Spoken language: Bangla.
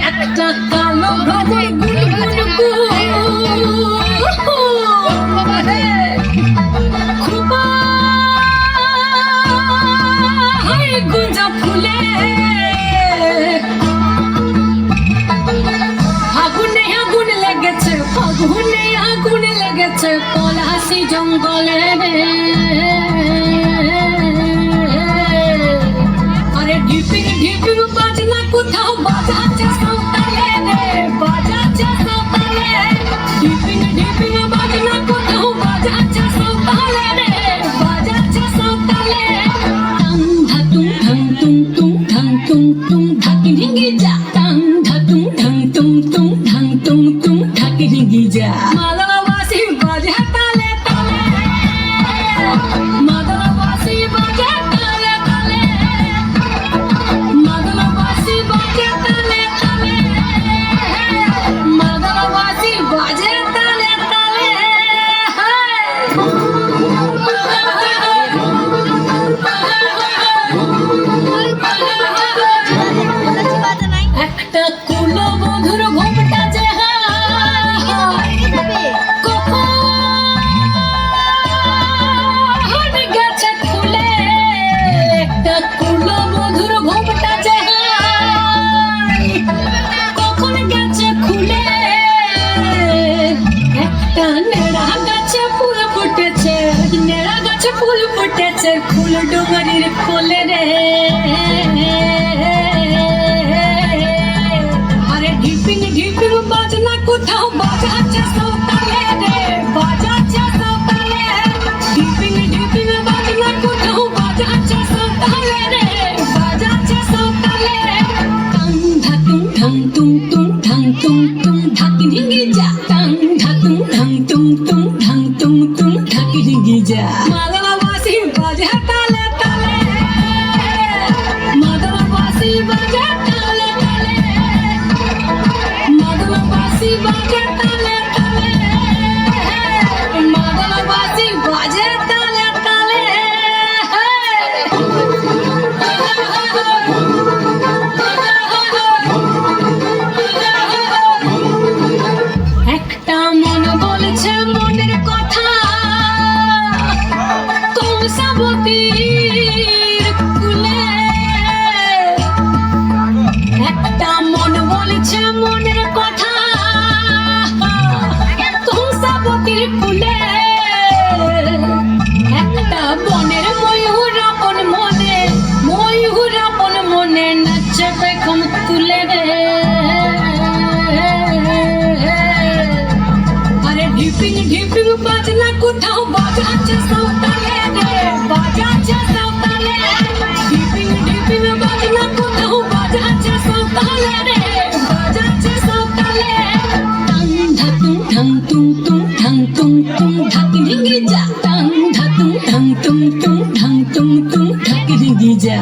একটা কালো গাছে গুঞ্জা ফুলে আগুনে আগুন লেগেছে, ফাগুনে আগুন লেগেছে পলাশি জঙ্গলে। আরে ঢিপিং ঢিপিং বাজনা কোথাও বাজাচ্ছে সাঁওতালে রে, বাজাচ্ছে সাঁওতালে। ঢিপিং ঢিপিং বাজনা কোথাও বাজাচ্ছে সাঁওতালে রে, বাজাচ্ছে সাঁওতালে। টাং ধাতুং ধাং তুং তুং ধাং তুং তুং ধাকি ঢিঙ্গি যা, টাং ধাতুং ধাং তুং তুং ধাং তুং তুং ধাকি ঢিঙ্গি যা। মাদলাবাসী বাজে তালে তালে, মাদলাবাসী বাজে তালে তালে, মাদলাবাসী বাজে তালে তালে, মাদলাবাসী বাজে তালে তালে। একটা কুলো বধুর ঘুমটা যে কখন গেছে খুলে, একটা কুলো বধুর ঘুমটা যে কখন গেছে খুলে। একটা নেড়া গাছে ফুল ফুটেছে, নেড়া গাছে ফুল ফুটেছে ফুল ডুঙরির কোলে রে। আরে ঢিপিং ঢিপিং বাজনা কোথাও বাজাচ্ছে সাঁওতালে রে, বাজাচ্ছে সাঁওতালে। ঢিপিং ঢিপিং বাজনা কোথাও বাজাচ্ছে সাঁওতালে রে, বাজাচ্ছে সাঁওতালে। টাং ধাতুং ধাং তুং তুং ধাং তুং তুং ধাকি ঢিঙ্গি যা, টাং ধাতুং ধাং তুং তুং ধাং তুং তুং ধাকি ঢিঙ্গি যা। মাদলাবাসী বাজে তালে তালে, মাদলাবাসী বাজে তালে তালে, মাদলাবাসী বাজে তালে তালে, মাদলাবাসী বাজে তালে তালে। একটা মন বলছে মনের কথা কংসাবতীর কুলে, একটা মন বলছে মনের কথা কংসাবতীর কুলে। একটা বনের ময়ূর আপন মনে, ময়ূর আপন মনে নাচে পেখম তুলে রে। আরে ঢিপিং ঢিপিং বাজনা কোথাও বাজাচ্ছে সাঁওতালে রে, বাজাচ্ছে সাঁওতালে। ঢিপিং ঢিপিং বাজনা কোথাও বাজাচ্ছে সাঁওতালে রে, বাজাচ্ছে সাঁওতালে। টাং ধাতুং ধাং তুং তুং ধাং তুং তুং ধাকি ঢিঙ্গি যা, টাং ধাতুং ধাং তুং তুং ধাং তুং তুং ধাকি ঢিঙ্গি যা।